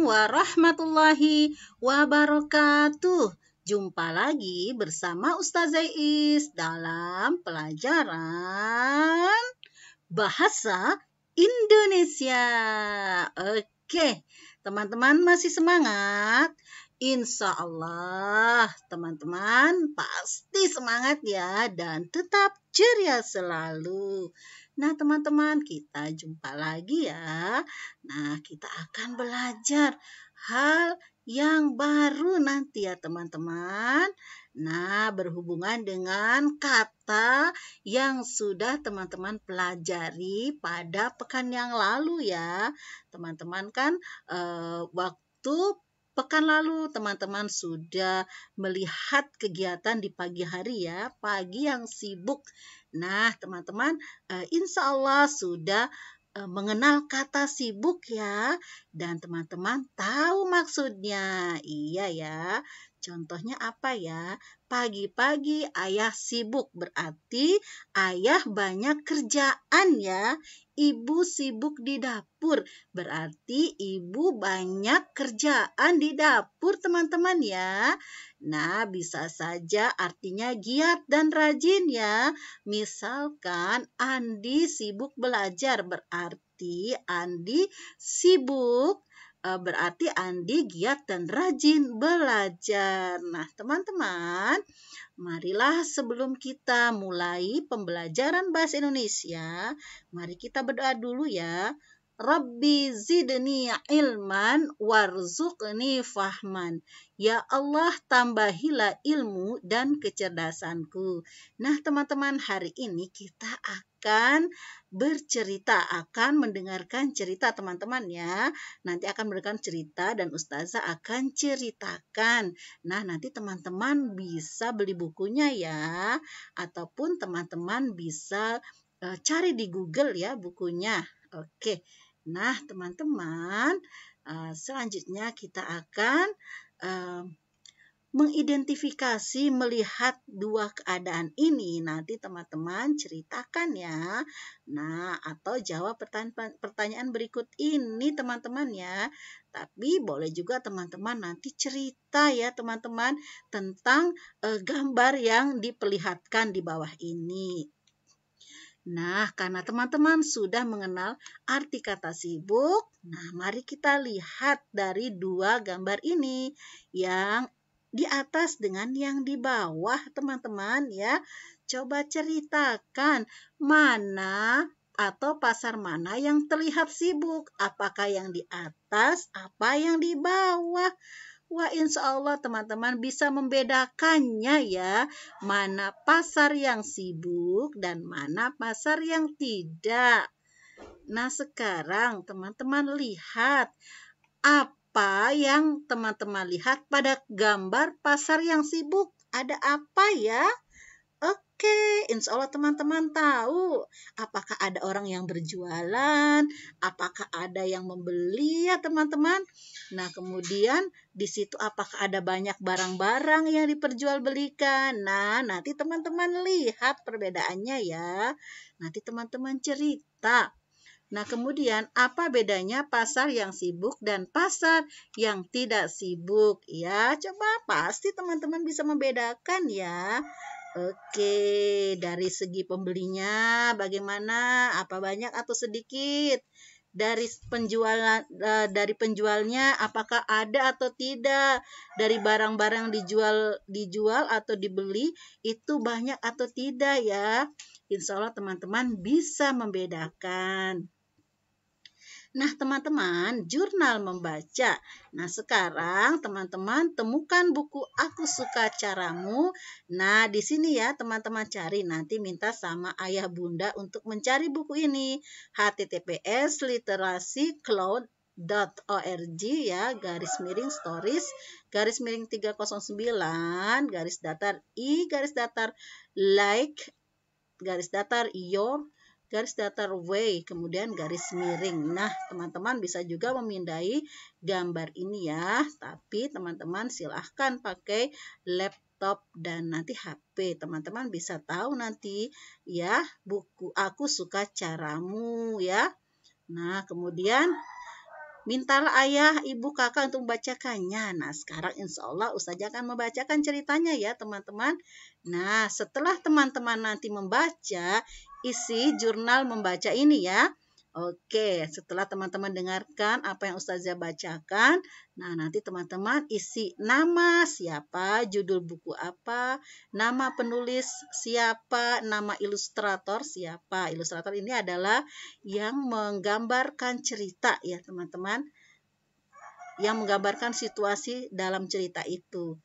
warahmatullahi wabarakatuh. Jumpa lagi bersama Ustazah Is dalam pelajaran Bahasa Indonesia. Oke, teman-teman masih semangat? Insya Allah teman-teman pasti semangat ya dan tetap ceria selalu. Nah teman-teman, kita jumpa lagi ya. Nah, kita akan belajar hal yang baru nanti ya teman-teman. Nah, berhubungan dengan kata yang sudah teman-teman pelajari pada pekan yang lalu ya. Teman-teman kan waktu pekan lalu teman-teman sudah melihat kegiatan di pagi hari ya, pagi yang sibuk. Nah, teman-teman insya Allah sudah mengenal kata sibuk ya, dan teman-teman tahu maksudnya. Iya ya, contohnya apa ya? Pagi-pagi ayah sibuk berarti ayah banyak kerjaan ya. Ibu sibuk di dapur berarti ibu banyak kerjaan di dapur teman-teman ya. Nah, bisa saja artinya giat dan rajin ya. Misalkan Andi sibuk belajar berarti Andi sibuk berarti Andi giat dan rajin belajar. Nah, teman-teman, marilah sebelum kita mulai pembelajaran bahasa Indonesia, mari kita berdoa dulu ya. Rabbi zidni ilman warzuqni fahman. Ya Allah, tambahilah ilmu dan kecerdasanku. Nah, teman-teman, hari ini kita akan bercerita, akan mendengarkan cerita teman-teman ya. Nanti akan mendengarkan cerita dan Ustazah akan ceritakan. Nah, nanti teman-teman bisa beli bukunya ya, ataupun teman-teman bisa cari di Google ya bukunya. Oke. Nah, teman-teman, selanjutnya kita akan mengidentifikasi melihat dua keadaan ini. Nanti teman-teman ceritakan ya. Nah, atau jawab pertanyaan berikut ini teman-teman ya. Tapi boleh juga teman-teman nanti cerita ya teman-teman tentang gambar yang diperlihatkan di bawah ini. Nah, karena teman-teman sudah mengenal arti kata sibuk, nah mari kita lihat dari dua gambar ini, yang di atas dengan yang di bawah teman-teman ya. Coba ceritakan mana atau pasar mana yang terlihat sibuk, apakah yang di atas, apa yang di bawah. Wah, insya Allah teman-teman bisa membedakannya ya, mana pasar yang sibuk dan mana pasar yang tidak. Nah, sekarang teman-teman lihat apa yang teman-teman lihat pada gambar pasar yang sibuk. Ada apa ya? Oke, insya Allah teman-teman tahu apakah ada orang yang berjualan, apakah ada yang membeli ya teman-teman. Nah, kemudian di situ apakah ada banyak barang-barang yang diperjualbelikan. Nah, nanti teman-teman lihat perbedaannya ya. Nanti teman-teman cerita. Nah, kemudian apa bedanya pasar yang sibuk dan pasar yang tidak sibuk? Ya, coba pasti teman-teman bisa membedakan ya. Oke, dari segi pembelinya bagaimana? Apa banyak atau sedikit? Dari penjualnya apakah ada atau tidak? Dari barang-barang dijual atau dibeli itu banyak atau tidak ya? Insya Allah teman-teman bisa membedakan. Nah, teman-teman, jurnal membaca. Nah, sekarang teman-teman temukan buku Aku Suka Caramu. Nah, di sini ya teman-teman cari. Nanti minta sama ayah bunda untuk mencari buku ini. https://literacycloud.org ya, garis miring stories, garis miring 309, garis datar I, garis datar like, garis datar your, garis datar W, kemudian garis miring. Nah, teman-teman bisa juga memindai gambar ini ya, tapi teman-teman silahkan pakai laptop dan nanti HP. Teman-teman bisa tahu nanti ya, buku Aku Suka Caramu ya. Nah, kemudian mintalah ayah, ibu, kakak untuk membacakannya. Nah, sekarang insya Allah Ustazah akan membacakan ceritanya ya teman-teman. Nah, setelah teman-teman nanti membaca, isi jurnal membaca ini ya. Oke, setelah teman-teman dengarkan apa yang Ustazah bacakan, nah nanti teman-teman isi nama siapa, judul buku apa, nama penulis siapa, nama ilustrator siapa. Ilustrator ini adalah yang menggambarkan cerita ya teman-teman, yang menggambarkan situasi dalam cerita itu.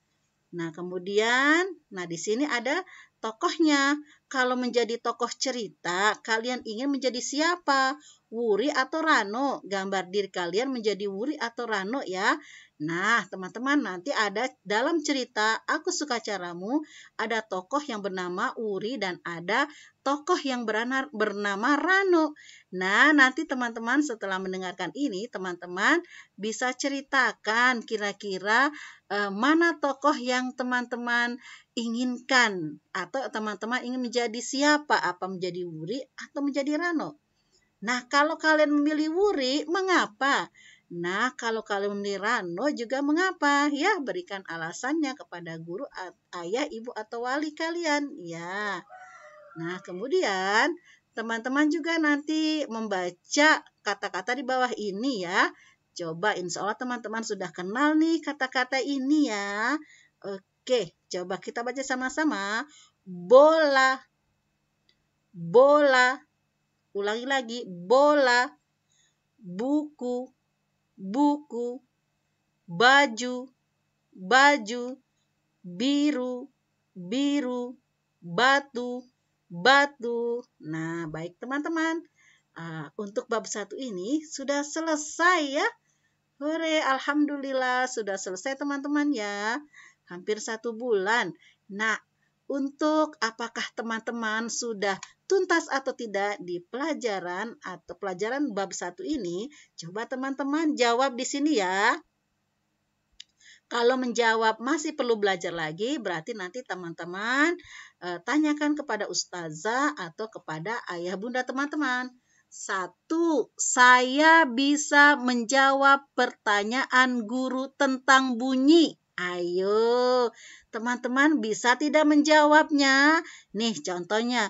Nah, kemudian, di sini ada tokohnya. Kalau menjadi tokoh cerita, kalian ingin menjadi siapa? Wuri atau Rano? Gambar diri kalian menjadi Wuri atau Rano ya. Nah, teman-teman, nanti ada dalam cerita Aku Suka Caramu, ada tokoh yang bernama Wuri dan ada tokoh yang bernama Rano. Nah, nanti teman-teman setelah mendengarkan ini, teman-teman bisa ceritakan kira-kira mana tokoh yang teman-teman inginkan atau teman-teman ingin menjadi siapa, apa menjadi Wuri atau menjadi Rano. Nah, kalau kalian memilih Wuri, mengapa? Nah, kalau kalian memilih Rano juga mengapa? Ya, berikan alasannya kepada guru, ayah, ibu atau wali kalian. Ya. Nah, kemudian teman-teman juga nanti membaca kata-kata di bawah ini ya. Coba insya Allah teman-teman sudah kenal nih kata-kata ini ya. Oke, coba kita baca sama-sama. Bola, bola. Ulangi lagi, bola. Buku, buku. Baju, baju. Biru, biru. Batu, batu. Nah, baik teman-teman. Untuk bab 1 ini sudah selesai ya. Hore, alhamdulillah sudah selesai teman-teman ya. Hampir 1 bulan. Nah, untuk apakah teman-teman sudah tuntas atau tidak di pelajaran atau pelajaran bab 1 ini? Coba teman-teman jawab di sini ya. Kalau menjawab masih perlu belajar lagi, berarti nanti teman-teman tanyakan kepada ustazah atau kepada ayah bunda teman-teman. 1. Saya bisa menjawab pertanyaan guru tentang bunyi. Ayo, teman-teman bisa tidak menjawabnya? Nih contohnya.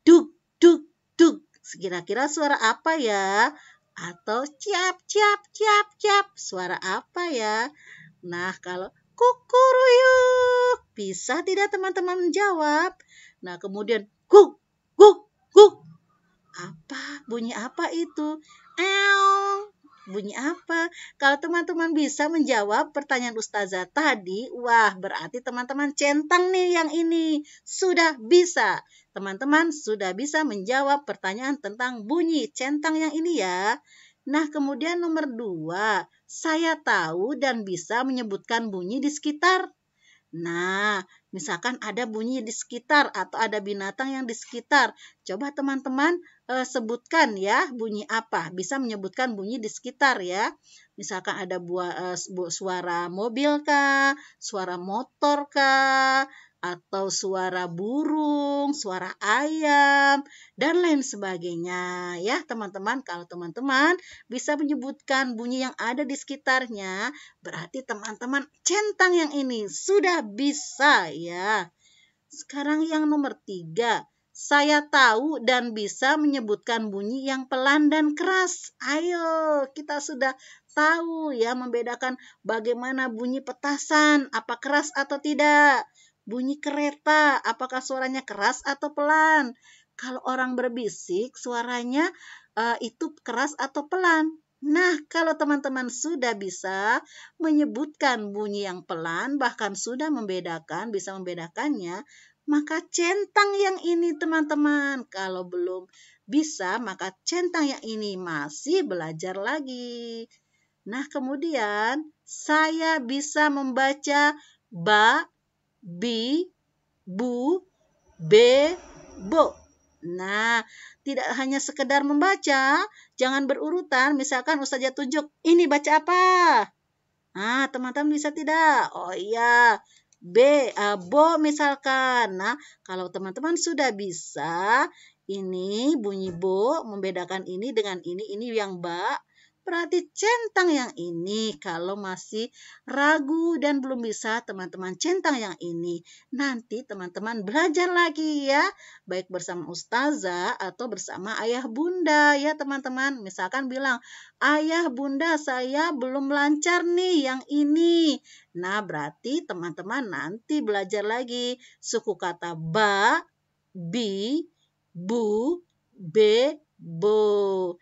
Duk, duk, duk. Kira-kira suara apa ya? Atau ciap, ciap, ciap, ciap. Suara apa ya? Nah, kalau kukuruyuk, bisa tidak teman-teman menjawab? Nah, kemudian guk, guk, guk. Apa? Bunyi apa itu? Bunyi apa? Kalau teman-teman bisa menjawab pertanyaan ustazah tadi, wah berarti teman-teman centang nih yang ini. Sudah bisa. Teman-teman sudah bisa menjawab pertanyaan tentang bunyi centang yang ini ya. Nah, kemudian nomor 2, saya tahu dan bisa menyebutkan bunyi di sekitar. Nah, misalkan ada bunyi di sekitar atau ada binatang yang di sekitar. Coba teman-teman sebutkan ya bunyi apa. Bisa menyebutkan bunyi di sekitar ya. Misalkan ada suara mobil kah, suara motor kah, atau suara burung, suara ayam, dan lain sebagainya. Ya teman-teman, kalau teman-teman bisa menyebutkan bunyi yang ada di sekitarnya, berarti teman-teman centang yang ini sudah bisa ya. Sekarang yang nomor 3. Saya tahu dan bisa menyebutkan bunyi yang pelan dan keras. Ayo, kita sudah tahu ya membedakan bagaimana bunyi petasan, apa keras atau tidak. Bunyi kereta, apakah suaranya keras atau pelan. Kalau orang berbisik, suaranya itu keras atau pelan. Nah, kalau teman-teman sudah bisa menyebutkan bunyi yang pelan, bahkan sudah bisa membedakannya, maka centang yang ini teman-teman. Kalau belum bisa, maka centang yang ini masih belajar lagi. Nah, kemudian saya bisa membaca ba, bi, bu, be, bo. Nah, tidak hanya sekedar membaca, jangan berurutan. Misalkan Ustazah tunjuk, ini baca apa? Nah, teman-teman bisa tidak? Oh iya, bo misalkan. Nah, kalau teman-teman sudah bisa, ini bunyi bo, membedakan ini dengan ini yang ba. berarti centang yang ini. Kalau masih ragu dan belum bisa, teman-teman centang yang ini. Nanti teman-teman belajar lagi ya, baik bersama ustazah atau bersama ayah bunda ya teman-teman. Misalkan bilang, ayah bunda saya belum lancar nih yang ini. Nah, berarti teman-teman nanti belajar lagi suku kata ba, bi, bu, be, bo.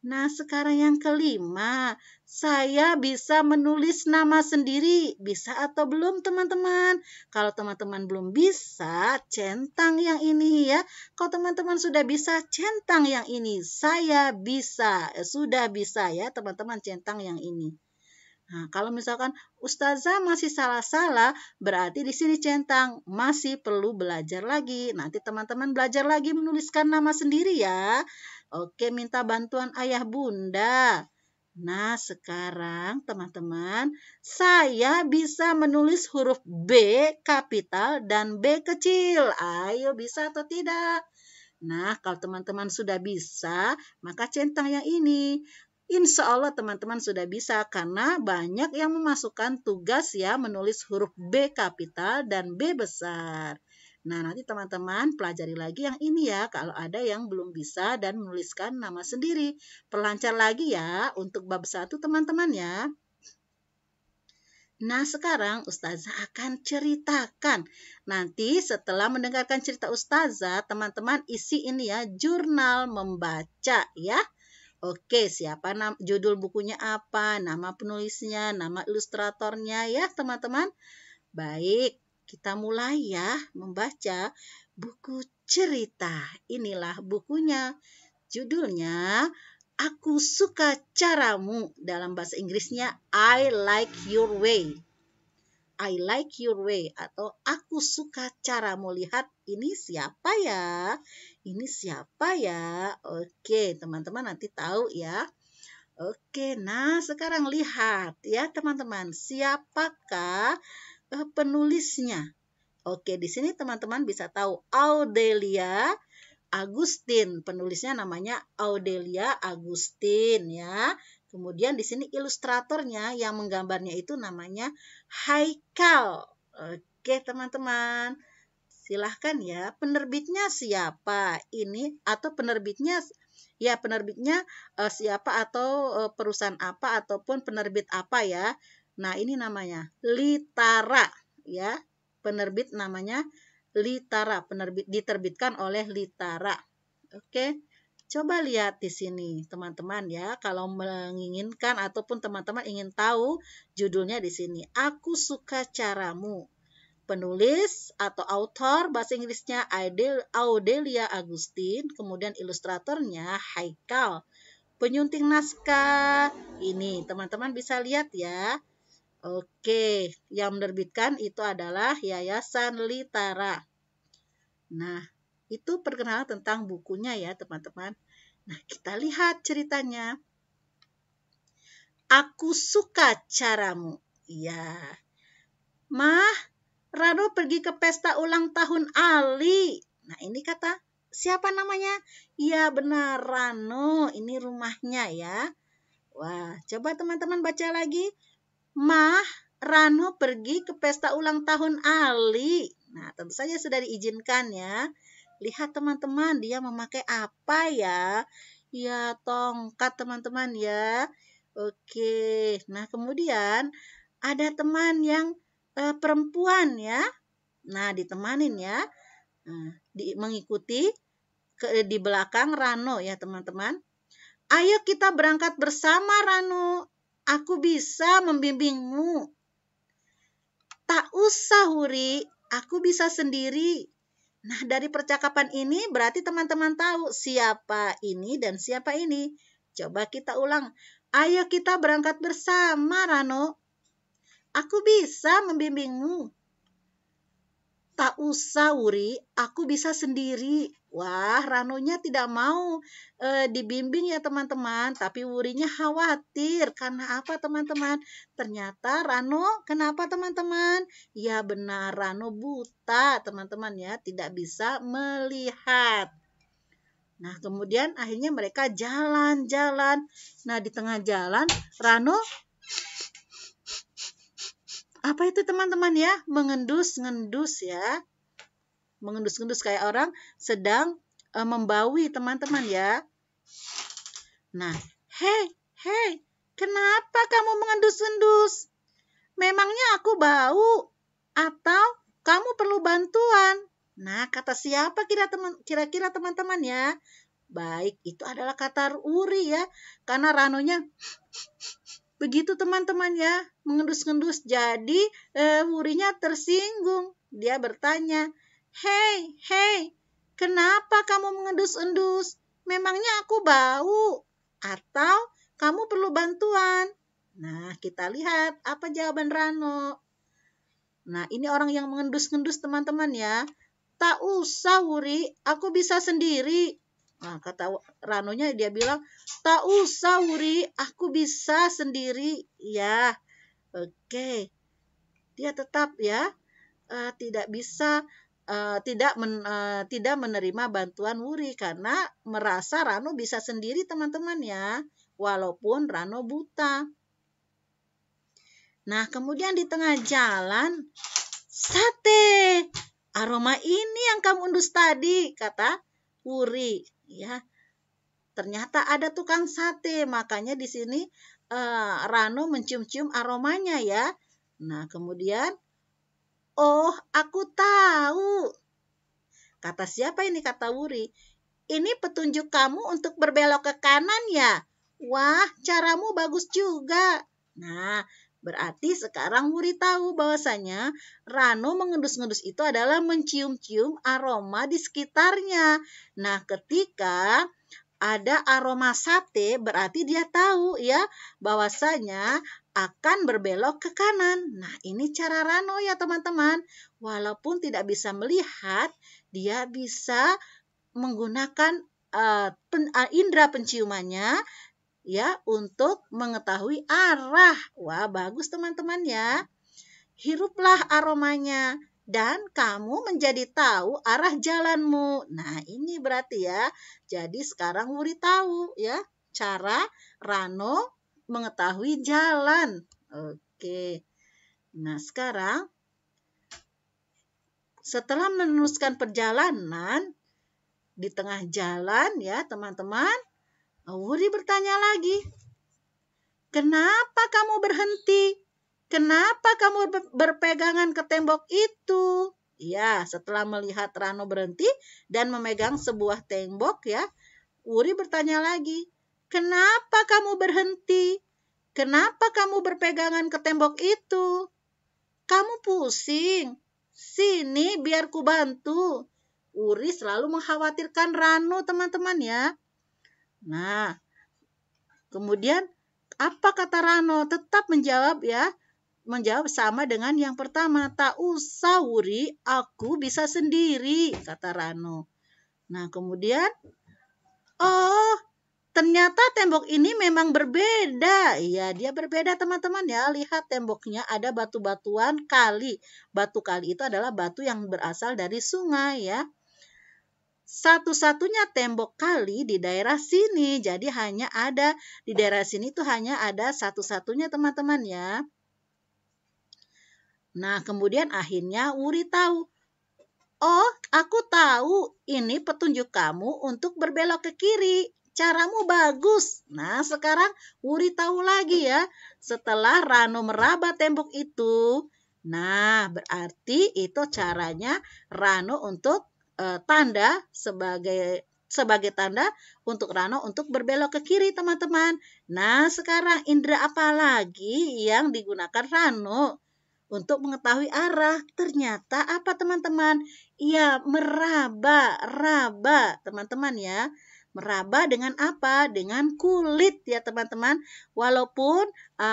Nah, sekarang yang kelima, saya bisa menulis nama sendiri. Bisa atau belum, teman-teman? Kalau teman-teman belum bisa, centang yang ini ya. Kalau teman-teman sudah bisa, centang yang ini. Saya bisa, sudah bisa ya, teman-teman, centang yang ini. Nah, kalau misalkan ustazah masih salah-salah, berarti di sini centang masih perlu belajar lagi. Nanti teman-teman belajar lagi menuliskan nama sendiri ya. Oke, minta bantuan ayah bunda. Nah, sekarang teman-teman, saya bisa menulis huruf B kapital dan B kecil. Ayo, bisa atau tidak? Nah, kalau teman-teman sudah bisa, maka centang yang ini. Insya Allah teman-teman sudah bisa karena banyak yang memasukkan tugas ya menulis huruf B kapital dan B besar. Nah, nanti teman-teman pelajari lagi yang ini ya kalau ada yang belum bisa dan menuliskan nama sendiri. Perlancar lagi ya untuk bab 1 teman-teman ya. Nah, sekarang Ustazah akan ceritakan. Nanti setelah mendengarkan cerita Ustazah, teman-teman isi ini ya, jurnal membaca ya. Oke, siapa judul bukunya apa, nama penulisnya, nama ilustratornya ya teman-teman. Baik, kita mulai ya membaca buku cerita. Inilah bukunya. Judulnya Aku Suka Caramu. Dalam bahasa Inggrisnya I Like Your Way. I like your way atau aku suka caramu. Lihat ini siapa ya? Ini siapa ya? Oke, teman-teman nanti tahu ya. Oke, nah sekarang lihat ya teman-teman, siapakah penulisnya? Oke, di sini teman-teman bisa tahu Audelia Agustin. Penulisnya namanya Audelia Agustin ya. Kemudian di sini ilustratornya yang menggambarnya itu namanya Haikal. Oke, teman-teman. Silahkan ya. Penerbitnya siapa? Ini atau penerbitnya siapa atau perusahaan apa ataupun penerbit apa ya. Nah, ini namanya Litara ya. Penerbit namanya Litara, penerbit diterbitkan oleh Litara. Oke. Coba lihat di sini, teman-teman ya. Kalau menginginkan ataupun teman-teman ingin tahu judulnya di sini. Aku Suka Caramu. Penulis atau author bahasa Inggrisnya Audelia Agustin, kemudian ilustratornya Haikal. Penyunting naskah ini teman-teman bisa lihat ya. Oke, yang menerbitkan itu adalah Yayasan Litara. Nah, itu perkenalan tentang bukunya ya teman-teman. Nah, kita lihat ceritanya. Aku suka caramu. Ya. Mah, Rano pergi ke pesta ulang tahun Ali. Nah, ini kata siapa namanya? Ya, benar Rano. Ini rumahnya ya. Wah, coba teman-teman baca lagi. Mah, Rano pergi ke pesta ulang tahun Ali. Nah, tentu saja sudah diizinkan ya. Lihat teman-teman, dia memakai apa ya? Ya, tongkat teman-teman ya. Oke, nah kemudian ada teman yang perempuan ya. Nah, ditemanin ya. Nah, mengikuti di belakang Rano ya teman-teman. Ayo kita berangkat bersama Rano. Aku bisa membimbingmu. Tak usah Huri, aku bisa sendiri. Nah, dari percakapan ini berarti teman-teman tahu siapa ini dan siapa ini. Coba kita ulang. Ayo kita berangkat bersama Rano. Aku bisa membimbingmu. Tak usah Wuri, aku bisa sendiri. Wah, Ranonya tidak mau dibimbing ya teman-teman. Tapi Wurinya khawatir. Karena apa teman-teman? Ternyata Rano, kenapa teman-teman? Ya benar, Rano buta teman-teman ya. Tidak bisa melihat. Nah, kemudian akhirnya mereka jalan-jalan. Nah, di tengah jalan, Rano, apa itu teman-teman ya? Mengendus-ngendus ya. Mengendus-ngendus kayak orang sedang membawi teman-teman ya. Nah, hei, kenapa kamu mengendus-endus? Memangnya aku bau? Atau kamu perlu bantuan? Nah, kata siapa kira-kira teman-teman ya? Baik, itu adalah kata Uri ya. Karena Ranonya begitu teman-teman ya, mengendus-endus. Jadi Urinya tersinggung. Dia bertanya, hei, kenapa kamu mengendus-endus? Memangnya aku bau? Atau kamu perlu bantuan? Nah, kita lihat apa jawaban Rano. Nah, ini orang yang mengendus-ngendus teman-teman ya. Tak usah, Wuri, aku bisa sendiri. Nah, kata Ranonya dia bilang, tak usah, Wuri, aku bisa sendiri. Ya, oke. Dia tetap ya tidak bisa tidak menerima bantuan Wuri karena merasa Rano bisa sendiri teman-teman ya. Walaupun Rano buta. Nah, kemudian di tengah jalan, sate. Aroma ini yang kamu endus tadi, kata Wuri. Ya, ternyata ada tukang sate, makanya di sini Rano mencium-cium aromanya ya. Nah, kemudian, oh, aku tahu. Kata siapa ini? Kata Wuri. Ini petunjuk kamu untuk berbelok ke kanan ya? Wah, caramu bagus juga. Nah, berarti sekarang Wuri tahu bahwasanya Rano mengendus-ngendus itu adalah mencium-cium aroma di sekitarnya. Nah, ketika ada aroma sate, berarti dia tahu ya bahwasanya akan berbelok ke kanan. Nah, ini cara Rano ya teman-teman. Walaupun tidak bisa melihat, dia bisa menggunakan indera penciumannya ya untuk mengetahui arah. Wah, bagus teman-teman ya. Hiruplah aromanya dan kamu menjadi tahu arah jalanmu. Nah, ini berarti ya. Jadi sekarang Wuri tahu ya cara Rano mengetahui jalan. Oke. Nah, sekarang setelah meneruskan perjalanan di tengah jalan ya, teman-teman, Wuri bertanya lagi, kenapa kamu berhenti? Kenapa kamu berpegangan ke tembok itu? Ya, setelah melihat Rano berhenti dan memegang sebuah tembok ya, Wuri bertanya lagi, kenapa kamu berhenti? Kenapa kamu berpegangan ke tembok itu? Kamu pusing. Sini biar ku bantu. Wuri selalu mengkhawatirkan Rano teman-teman ya. Nah, kemudian apa kata Rano? Tetap menjawab ya. Menjawab sama dengan yang pertama. Tak usah Wuri, aku bisa sendiri, kata Rano. Nah, kemudian, oh, ternyata tembok ini memang berbeda. Iya, dia berbeda teman-teman ya. Lihat temboknya ada batu-batuan kali. Batu kali itu adalah batu yang berasal dari sungai ya. Satu-satunya tembok kali di daerah sini. Jadi hanya ada di daerah sini itu hanya ada satu-satunya teman-teman ya. Nah, kemudian akhirnya Wuri tahu. Oh, aku tahu. Ini petunjuk kamu untuk berbelok ke kiri. Caramu bagus. Nah, sekarang Wuri tahu lagi ya. Setelah Rano meraba tembok itu. Nah, berarti itu caranya Rano untuk tanda sebagai tanda untuk Rano untuk berbelok ke kiri, teman-teman. Nah, sekarang indera apa lagi yang digunakan Rano untuk mengetahui arah? Ternyata apa teman-teman? Iya, meraba, teman-teman ya. Meraba dengan apa? Dengan kulit ya teman-teman. Walaupun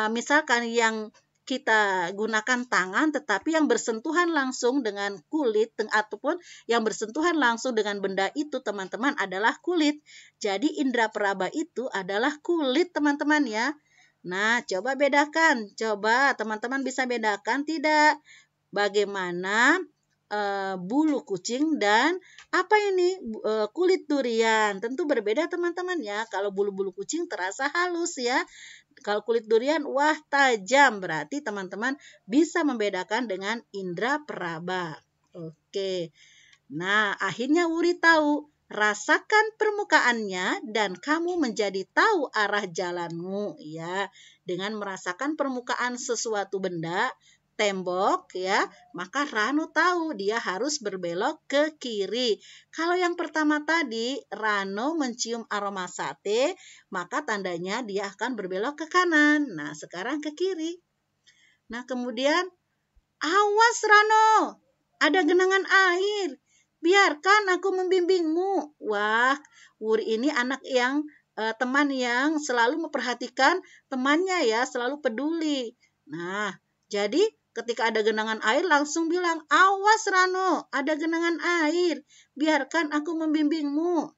misalkan yang kita gunakan tangan, tetapi yang bersentuhan langsung dengan kulit ataupun yang bersentuhan langsung dengan benda itu teman-teman adalah kulit. Jadi indera peraba itu adalah kulit teman-teman ya. Nah, coba bedakan. Coba teman-teman bisa bedakan tidak? Bagaimana bulu kucing dan apa ini kulit durian. Tentu berbeda teman-teman ya. Kalau bulu-bulu kucing terasa halus ya. Kalau kulit durian wah tajam. Berarti teman-teman bisa membedakan dengan indera peraba. Oke. Nah, akhirnya Wuri tahu. Rasakan permukaannya dan kamu menjadi tahu arah jalanmu ya. Dengan merasakan permukaan sesuatu benda, tembok ya, maka Rano tahu dia harus berbelok ke kiri. Kalau yang pertama tadi Rano mencium aroma sate, maka tandanya dia akan berbelok ke kanan. Nah, sekarang ke kiri. Nah, kemudian awas Rano, ada genangan air. Biarkan aku membimbingmu. Wah, Wuri ini anak yang teman yang selalu memperhatikan temannya ya, selalu peduli. Nah, jadi ketika ada genangan air langsung bilang, awas Rano, ada genangan air. Biarkan aku membimbingmu.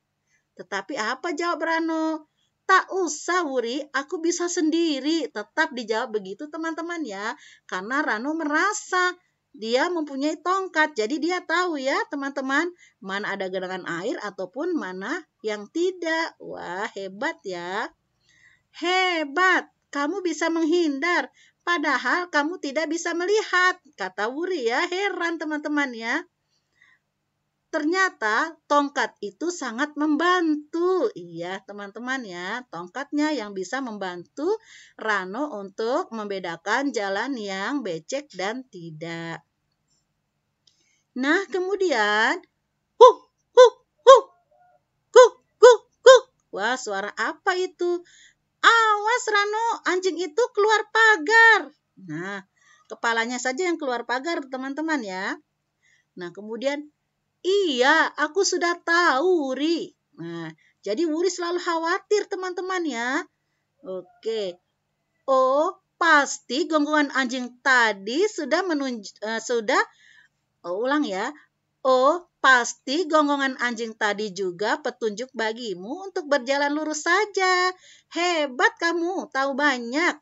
Tetapi apa jawab Rano? Tak usah Wuri, aku bisa sendiri. Tetap dijawab begitu teman-teman ya. Karena Rano merasa dia mempunyai tongkat. Jadi dia tahu ya teman-teman mana ada genangan air ataupun mana yang tidak. Wah hebat ya. Hebat, kamu bisa menghindar. Padahal kamu tidak bisa melihat. Kata Wuri ya, heran teman-teman ya. Ternyata tongkat itu sangat membantu. Iya teman-teman ya, tongkatnya yang bisa membantu Rano untuk membedakan jalan yang becek dan tidak. Nah kemudian, huh, huh, huh, huh, huh, huh. Wah suara apa itu? Awas Rano, anjing itu keluar pagar. Nah, kepalanya saja yang keluar pagar teman-teman ya. Nah kemudian, iya, aku sudah tahu, Wuri. Nah, jadi Wuri selalu khawatir, teman-teman ya. Oke. Oh, pasti gonggongan anjing tadi ulang ya. Oh, pasti gonggongan anjing tadi juga petunjuk bagimu untuk berjalan lurus saja. Hebat kamu, tahu banyak.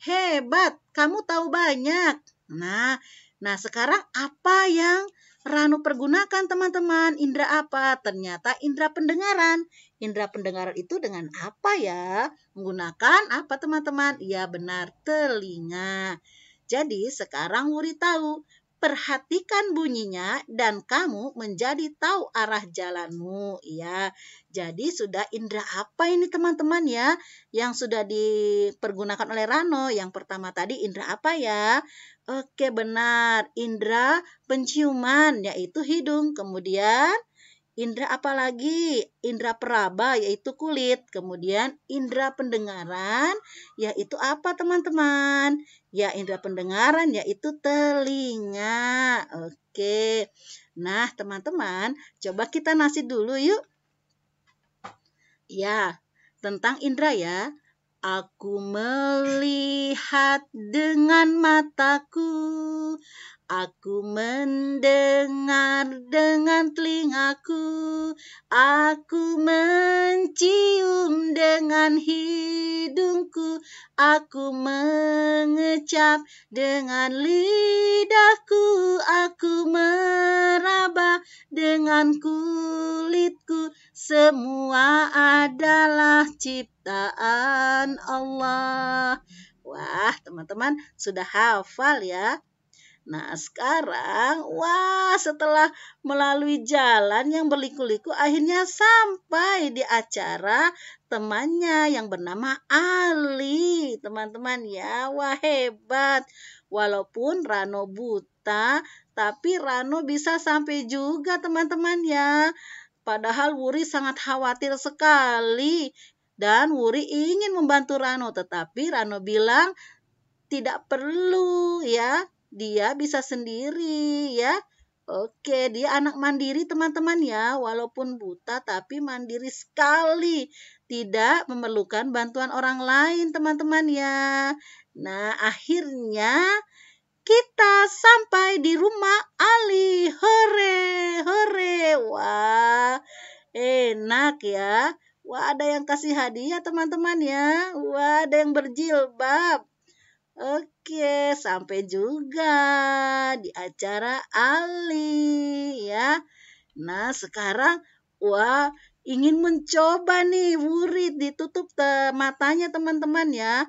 Hebat, kamu tahu banyak. Nah sekarang apa yang Rano pergunakan teman-teman? Indra apa? Ternyata indra pendengaran. Indra pendengaran itu dengan apa ya? Menggunakan apa teman-teman? Ya benar, telinga. Jadi sekarang Wuri tahu. Perhatikan bunyinya dan kamu menjadi tahu arah jalanmu ya. Jadi sudah indra apa ini teman-teman ya yang sudah dipergunakan oleh Rano? Yang pertama tadi indra apa ya? Oke benar, indra penciuman yaitu hidung. Kemudian indra apa lagi? Indra peraba yaitu kulit. Kemudian indra pendengaran yaitu apa teman-teman? Ya indra pendengaran yaitu telinga. Oke. Nah teman-teman coba kita nasi dulu yuk. Ya tentang indra ya. Aku melihat dengan mataku, aku mendengar dengan telingaku, aku mencium dengan hidungku, aku mengecap dengan lidahku, aku meraba dengan kulitku, semua adalah ciptaan Allah. Wah, teman-teman sudah hafal ya. Nah, sekarang setelah melalui jalan yang berliku-liku akhirnya sampai di acara temannya yang bernama Ali. Teman-teman ya, wah hebat. Walaupun Rano buta, tapi Rano bisa sampai juga teman-teman ya. Padahal Wuri sangat khawatir sekali dan Wuri ingin membantu Rano, tetapi Rano bilang tidak perlu ya, dia bisa sendiri ya. Oke, dia anak mandiri teman-teman ya, walaupun buta tapi mandiri sekali, tidak memerlukan bantuan orang lain teman-teman ya. Nah, akhirnya kita sampai di rumah Ali. Hore, hore. Wah, enak ya. Wah, ada yang kasih hadiah teman-teman ya. Wah, ada yang berjilbab. Oke, sampai juga di acara Ali ya. Nah, sekarang wah, ingin mencoba nih Wuri ditutup matanya teman-teman ya.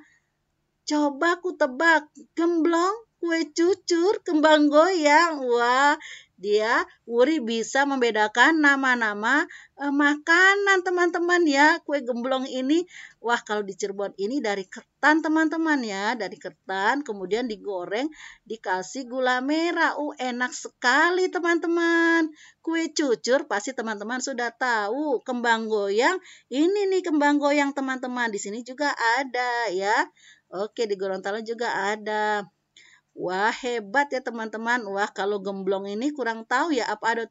Coba ku tebak, gemblong, kue cucur, kembang goyang. Wah, dia Wuri bisa membedakan nama-nama makanan teman-teman ya. Kue gemblong ini, wah kalau di Cirebon ini dari ketan teman-teman ya. Dari ketan, kemudian digoreng, dikasih gula merah. Enak sekali teman-teman. Kue cucur pasti teman-teman sudah tahu. Kembang goyang, ini nih kembang goyang teman-teman. Di sini juga ada ya. Oke, di Gorontalo juga ada. Wah, hebat ya teman-teman. Wah, kalau gemblong ini kurang tahu ya apa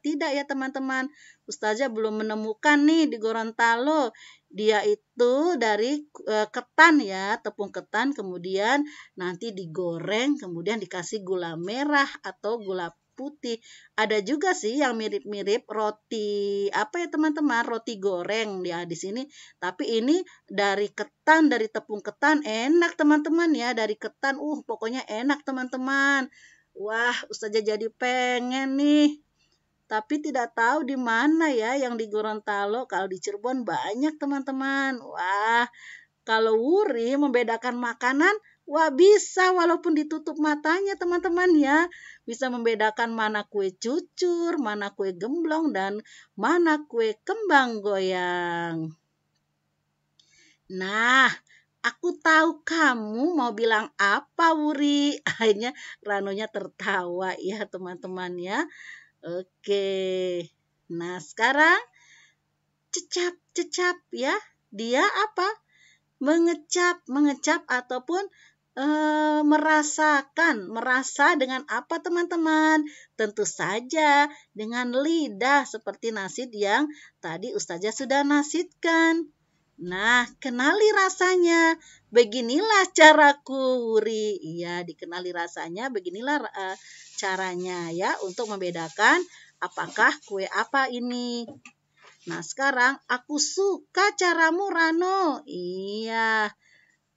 tidak ya teman-teman. Ustazah belum menemukan nih di Gorontalo. Dia itu dari ketan ya, tepung ketan kemudian nanti digoreng, kemudian dikasih gula merah atau gula putih. Ada juga sih yang mirip-mirip roti apa ya teman-teman, roti goreng ya di sini. Tapi ini dari ketan, dari tepung ketan enak teman-teman ya, dari ketan pokoknya enak teman-teman. Wah, Ustazah jadi pengen nih. Tapi tidak tahu di mana ya yang di Gorontalo. Kalau di Cirebon banyak teman-teman. Wah, kalau Wuri membedakan makanan, wah bisa walaupun ditutup matanya teman-teman ya. Bisa membedakan mana kue cucur, mana kue gemblong, dan mana kue kembang goyang. Nah, aku tahu kamu mau bilang apa, Wuri. Akhirnya Ranonya tertawa ya, teman-teman ya. Oke. Nah, sekarang cecap-cecap ya. Dia apa? Mengecap ataupun merasa dengan apa teman-teman? Tentu saja dengan lidah seperti nasid yang tadi Ustazah sudah nasidkan. Nah, kenali rasanya. Beginilah caraku, Wuri. Iya, dikenali rasanya. Beginilah caranya ya untuk membedakan apakah kue apa ini. Nah, sekarang aku suka caramu, Rano. Iya.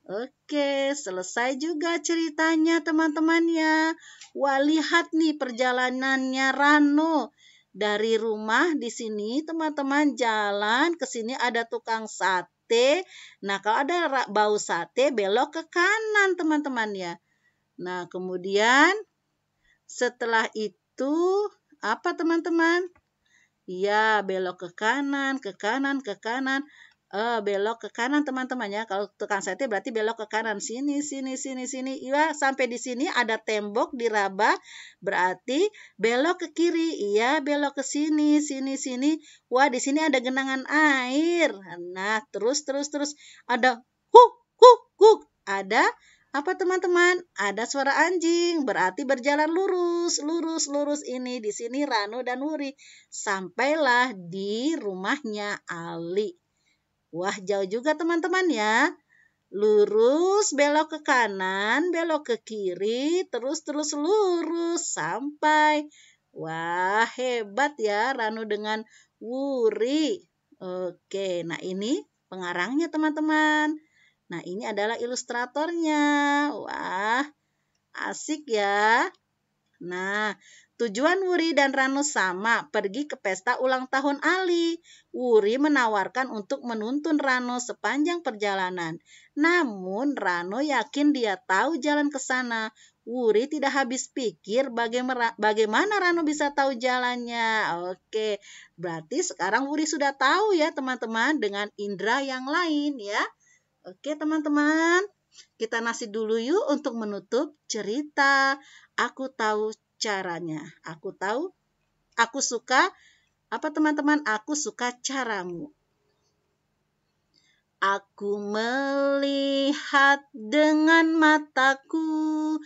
Oke, selesai juga ceritanya teman-teman ya. Wah, lihat nih perjalanannya Rano. Dari rumah di sini teman-teman jalan ke sini ada tukang sate. Nah, kalau ada bau sate belok ke kanan teman-teman ya. Nah, kemudian setelah itu apa teman-teman? Iya, belok ke kanan, ke kanan, ke kanan. Belok ke kanan teman-teman ya. Kalau tukang sate berarti belok ke kanan. Sini, sini, sini, sini. Iya, sampai di sini ada tembok diraba. Berarti belok ke kiri. Iya, belok ke sini, sini, sini. Wah, di sini ada genangan air. Nah, terus, terus, terus. Ada huk, huk, huk. Ada apa teman-teman? Ada suara anjing. Berarti berjalan lurus, lurus, lurus ini. Di sini Rano dan Wuri. Sampailah di rumahnya Ali. Wah, jauh juga teman-teman ya. Lurus, belok ke kanan, belok ke kiri, terus lurus sampai. Wah, hebat ya Rano dengan Wuri. Oke, nah ini pengarangnya teman-teman. Nah, ini adalah ilustratornya. Wah, asik ya. Nah, tujuan Wuri dan Rano sama, pergi ke pesta ulang tahun Ali. Wuri menawarkan untuk menuntun Rano sepanjang perjalanan. Namun, Rano yakin dia tahu jalan ke sana. Wuri tidak habis pikir bagaimana Rano bisa tahu jalannya. Oke, berarti sekarang Wuri sudah tahu ya teman-teman dengan indera yang lain ya. Oke teman-teman, kita nasi dulu yuk untuk menutup cerita. Aku tahu caranya. Aku suka, apa teman-teman? Aku suka caramu. Aku melihat dengan mataku,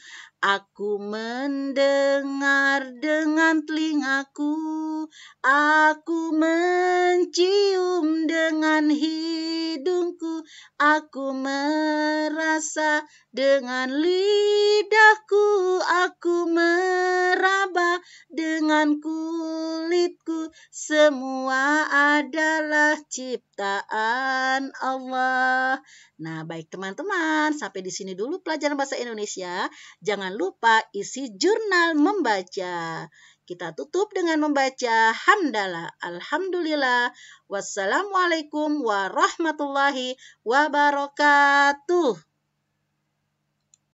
Aku mendengar dengan telingaku, aku mencium dengan hidungku, aku merasa dengan lidahku, aku meraba dengan kulitku, semua adalah ciptaan Allah. Nah, baik teman-teman, sampai di sini dulu pelajaran bahasa Indonesia. Jangan lupa isi jurnal membaca. Kita tutup dengan membaca hamdalah. Alhamdulillah. Wassalamualaikum warahmatullahi wabarakatuh.